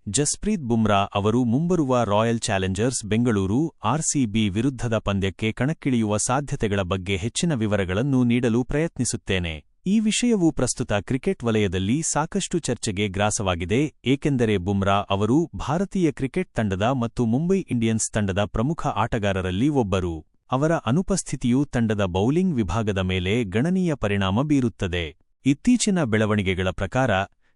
ಜಸ್ಪ್ರೀತ್ ಬುಮ್ರಾ ಅವರು ಮುಂಬರುವ royal Challengers Bengaluru RCB ವಿರುದ್ಧದ ಪಂದ್ಯಕ್ಕೆ ಕಣಕ್ಕಿಳಿಯುವ ಸಾಧ್ಯತೆಗಳ ಬಗ್ಗೆ ಹೆಚ್ಚಿನ ವಿವರಗಳನ್ನು ನೀಡಲು ಪ್ರಯತ್ನಿಸುತ್ತೇನೆ. ಈ ವಿಷಯವು ಪ್ರಸ್ತುತ ಕ್ರಿಕೆಟ್ ವಲಯದಲ್ಲಿ ಸಾಕಷ್ಟು ಚರ್ಚೆಗೆ ಗ್ರಾಸವಾಗಿದೆ, ಏಕೆಂದರೆ ಬುಮ್ರಾ ಅವರು ಭಾರತೀಯ ಕ್ರಿಕೆಟ್ ತಂಡದ ಮತ್ತು ಮುಂಬೈ ಇಂಡಿಯನ್ಸ್ ತಂಡದ ಪ್ರಮುಖ ಆಟಗಾರರಲ್ಲಿ ಒಬ್ಬರು. ಅವರ ಅನುಪಸ್ಥಿತಿಯು ತಂಡದ ಬೌಲಿಂಗ್ ವಿಭಾಗದ ಮೇಲೆ ಗಣನೀಯ ಪರಿಣಾಮ ಬೀರುತ್ತದೆ. ಇತ್ತೀಚಿನ ಬೆಳವಣಿಗೆಗಳ ಪ್ರಕಾರ,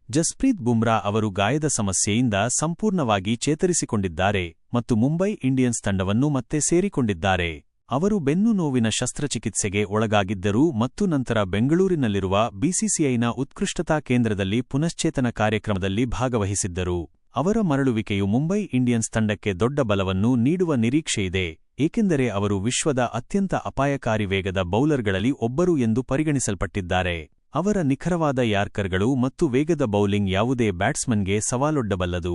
ಜಸ್ಪ್ರೀತ್ ಬುಮ್ರಾ ಅವರು ಗಾಯದ ಸಮಸ್ಯೆಯಿಂದ ಸಂಪೂರ್ಣವಾಗಿ ಚೇತರಿಸಿಕೊಂಡಿದ್ದಾರೆ ಮತ್ತು ಮುಂಬೈ ಇಂಡಿಯನ್ಸ್ ತಂಡವನ್ನು ಮತ್ತೆ ಸೇರಿಕೊಂಡಿದ್ದಾರೆ. ಅವರು ಬೆನ್ನು ನೋವಿನ ಶಸ್ತ್ರಚಿಕಿತ್ಸೆಗೆ ಒಳಗಾಗಿದ್ದರು ಮತ್ತು ನಂತರ ಬೆಂಗಳೂರಿನಲ್ಲಿರುವ ಬಿಸಿಸಿಐನ ಉತ್ಕೃಷ್ಟತಾ ಕೇಂದ್ರದಲ್ಲಿ ಪುನಶ್ಚೇತನ ಕಾರ್ಯಕ್ರಮದಲ್ಲಿ ಭಾಗವಹಿಸಿದ್ದರು. ಅವರ ಮರಳುವಿಕೆಯು ಮುಂಬೈ ಇಂಡಿಯನ್ಸ್ ತಂಡಕ್ಕೆ ದೊಡ್ಡ ಬಲವನ್ನು ನೀಡುವ ನಿರೀಕ್ಷೆಯಿದೆ, ಏಕೆಂದರೆ ಅವರು ವಿಶ್ವದ ಅತ್ಯಂತ ಅಪಾಯಕಾರಿ ವೇಗದ ಬೌಲರ್ಗಳಲ್ಲಿ ಒಬ್ಬರು ಎಂದು ಪರಿಗಣಿಸಲ್ಪಟ್ಟಿದ್ದಾರೆ. ಅವರ ನಿಖರವಾದ ಯಾರ್ಕರ್ಗಳು ಮತ್ತು ವೇಗದ ಬೌಲಿಂಗ್ ಯಾವುದೇ ಬ್ಯಾಟ್ಸ್ಮನ್ಗೆ ಸವಾಲೊಡ್ಡಬಲ್ಲದು.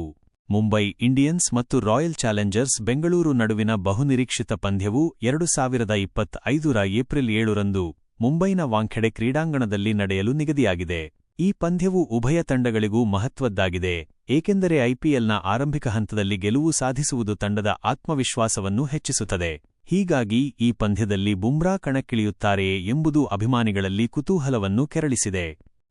ಮುಂಬೈ ಇಂಡಿಯನ್ಸ್ ಮತ್ತು ರಾಯಲ್ ಚಾಲೆಂಜರ್ಸ್ ಬೆಂಗಳೂರು ನಡುವಿನ ಬಹುನಿರೀಕ್ಷಿತ ಪಂದ್ಯವು 2025ರ ಏಪ್ರಿಲ್ 7ರಂದು ಮುಂಬೈನ ವಾಂಖೆಡೆ ಕ್ರೀಡಾಂಗಣದಲ್ಲಿ ನಡೆಯಲು ನಿಗದಿಯಾಗಿದೆ. ಈ ಪಂದ್ಯವು ಉಭಯ ತಂಡಗಳಿಗೂ ಮಹತ್ವದ್ದಾಗಿದೆ, ಏಕೆಂದರೆ ಐಪಿಎಲ್ನ ಆರಂಭಿಕ ಹಂತದಲ್ಲಿ ಗೆಲುವು ಸಾಧಿಸುವುದು ತಂಡದ ಆತ್ಮವಿಶ್ವಾಸವನ್ನು ಹೆಚ್ಚಿಸುತ್ತದೆ. ಹೀಗಾಗಿ ಈ ಪಂದ್ಯದಲ್ಲಿ ಬುಮ್ರಾ ಕಣಕ್ಕಿಳಿಯುತ್ತಾರೆಯೇ ಎಂಬುದು ಅಭಿಮಾನಿಗಳಲ್ಲಿ ಕುತೂಹಲವನ್ನು ಕೆರಳಿಸಿದೆ.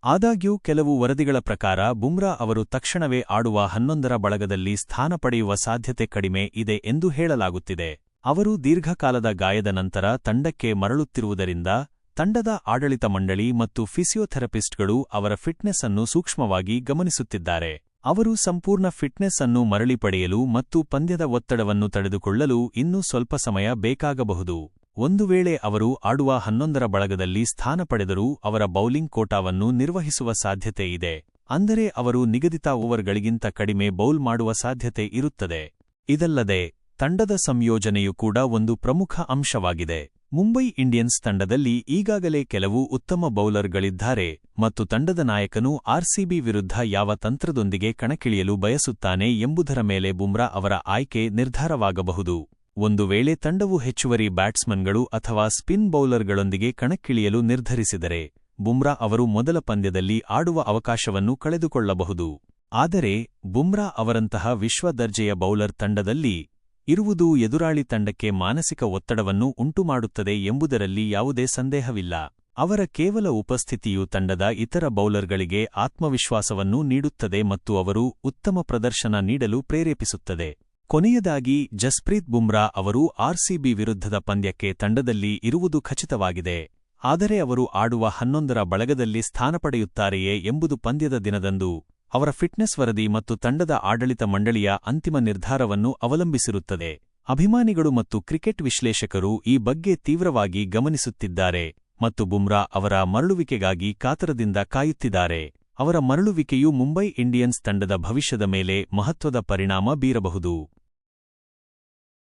ಆದಾಗ್ಯೂ ಕೆಲವು ವರದಿಗಳ ಪ್ರಕಾರ ಬುಮ್ರಾ ಅವರು ತಕ್ಷಣವೇ ಆಡುವ 11ರ ಬಳಗದಲ್ಲಿ ಸ್ಥಾನ ಪಡೆಯುವ ಸಾಧ್ಯತೆ ಕಡಿಮೆ ಇದೆ ಎಂದು ಹೇಳಲಾಗುತ್ತಿದೆ. ಅವರು ದೀರ್ಘಕಾಲದ ಗಾಯದ ನಂತರ ತಂಡಕ್ಕೆ ಮರಳುತ್ತಿರುವುದರಿಂದ ತಂಡದ ಆಡಳಿತ ಮಂಡಳಿ ಮತ್ತು ಫಿಸಿಯೋಥೆರಪಿಸ್ಟ್ಗಳು ಅವರ ಫಿಟ್ನೆಸ್ ಅನ್ನು ಸೂಕ್ಷ್ಮವಾಗಿ ಗಮನಿಸುತ್ತಿದ್ದಾರೆ. ಅವರು ಸಂಪೂರ್ಣ ಫಿಟ್ನೆಸ್ ಅನ್ನು ಮರಳಿ ಪಡೆಯಲು ಮತ್ತು ಪಂದ್ಯದ ಒತ್ತಡವನ್ನು ತಡೆದುಕೊಳ್ಳಲು ಇನ್ನೂ ಸ್ವಲ್ಪ ಸಮಯ ಬೇಕಾಗಬಹುದು. ಒಂದು ವೇಳೆ ಅವರು ಆಡುವ 11ರ ಬಳಗದಲ್ಲಿ ಸ್ಥಾನ ಪಡೆದರೂ ಅವರ ಬೌಲಿಂಗ್ ಕೋಟಾವನ್ನು ನಿರ್ವಹಿಸುವ ಸಾಧ್ಯತೆ ಇದೆ, ಅಂದರೆ ಅವರು ನಿಗದಿತ ಓವರ್ಗಳಿಗಿಂತ ಕಡಿಮೆ ಬೌಲ್ ಮಾಡುವ ಸಾಧ್ಯತೆ ಇರುತ್ತದೆ. ಇದಲ್ಲದೆ ತಂಡದ ಸಂಯೋಜನೆಯು ಕೂಡ ಒಂದು ಪ್ರಮುಖ ಅಂಶವಾಗಿದೆ. ಮುಂಬೈ ಇಂಡಿಯನ್ಸ್ ತಂಡದಲ್ಲಿ ಈಗಾಗಲೇ ಕೆಲವು ಉತ್ತಮ ಬೌಲರ್ಗಳಿದ್ದಾರೆ ಮತ್ತು ತಂಡದ ನಾಯಕನು ಆರ್ಸಿಬಿ ವಿರುದ್ಧ ಯಾವ ತಂತ್ರದೊಂದಿಗೆ ಕಣಕ್ಕಿಳಿಯಲು ಬಯಸುತ್ತಾನೆ ಎಂಬುದರ ಮೇಲೆ ಬುಮ್ರಾ ಅವರ ಆಯ್ಕೆ ನಿರ್ಧಾರವಾಗಬಹುದು. ಒಂದು ವೇಳೆ ತಂಡವು ಹೆಚ್ಚುವರಿ ಬ್ಯಾಟ್ಸ್ಮನ್ಗಳು ಅಥವಾ ಸ್ಪಿನ್ ಬೌಲರ್ಗಳೊಂದಿಗೆ ಕಣಕ್ಕಿಳಿಯಲು ನಿರ್ಧರಿಸಿದರೆ, ಬುಮ್ರಾ ಅವರು ಮೊದಲ ಪಂದ್ಯದಲ್ಲಿ ಆಡುವ ಅವಕಾಶವನ್ನು ಕಳೆದುಕೊಳ್ಳಬಹುದು. ಆದರೆ ಬುಮ್ರಾ ಅವರಂತಹ ವಿಶ್ವ ದರ್ಜೆಯ ಬೌಲರ್ ತಂಡದಲ್ಲಿ ಇರುವುದು ಎದುರಾಳಿ ತಂಡಕ್ಕೆ ಮಾನಸಿಕ ಒತ್ತಡವನ್ನು ಉಂಟುಮಾಡುತ್ತದೆ ಎಂಬುದರಲ್ಲಿ ಯಾವುದೇ ಸಂದೇಹವಿಲ್ಲ. ಅವರ ಕೇವಲ ಉಪಸ್ಥಿತಿಯು ತಂಡದ ಇತರ ಬೌಲರ್ಗಳಿಗೆ ಆತ್ಮವಿಶ್ವಾಸವನ್ನು ನೀಡುತ್ತದೆ ಮತ್ತು ಅವರು ಉತ್ತಮ ಪ್ರದರ್ಶನ ನೀಡಲು ಪ್ರೇರೇಪಿಸುತ್ತದೆ. ಕೊನೆಯದಾಗಿ, ಜಸ್ಪ್ರೀತ್ ಬುಮ್ರಾ ಅವರು ಆರ್ಸಿಬಿ ವಿರುದ್ಧದ ಪಂದ್ಯಕ್ಕೆ ತಂಡದಲ್ಲಿ ಇರುವುದು ಖಚಿತವಾಗಿದೆ, ಆದರೆ ಅವರು ಆಡುವ 11ರ ಬಳಗದಲ್ಲಿ ಸ್ಥಾನ ಪಡೆಯುತ್ತಾರೆಯೇ ಎಂಬುದು ಪಂದ್ಯದ ದಿನದಂದು ಅವರ ಫಿಟ್ನೆಸ್ ವರದಿ ಮತ್ತು ತಂಡದ ಆಡಳಿತ ಮಂಡಳಿಯ ಅಂತಿಮ ನಿರ್ಧಾರವನ್ನು ಅವಲಂಬಿಸಿರುತ್ತದೆ. ಅಭಿಮಾನಿಗಳು ಮತ್ತು ಕ್ರಿಕೆಟ್ ವಿಶ್ಲೇಷಕರು ಈ ಬಗ್ಗೆ ತೀವ್ರವಾಗಿ ಗಮನಿಸುತ್ತಿದ್ದಾರೆ ಮತ್ತು ಬುಮ್ರಾ ಅವರ ಮರಳುವಿಕೆಗಾಗಿ ಕಾತರದಿಂದ ಕಾಯುತ್ತಿದ್ದಾರೆ. ಅವರ ಮರಳುವಿಕೆಯು ಮುಂಬೈ ಇಂಡಿಯನ್ಸ್ ತಂಡದ ಭವಿಷ್ಯದ ಮೇಲೆ ಮಹತ್ವದ ಪರಿಣಾಮ ಬೀರಬಹುದು.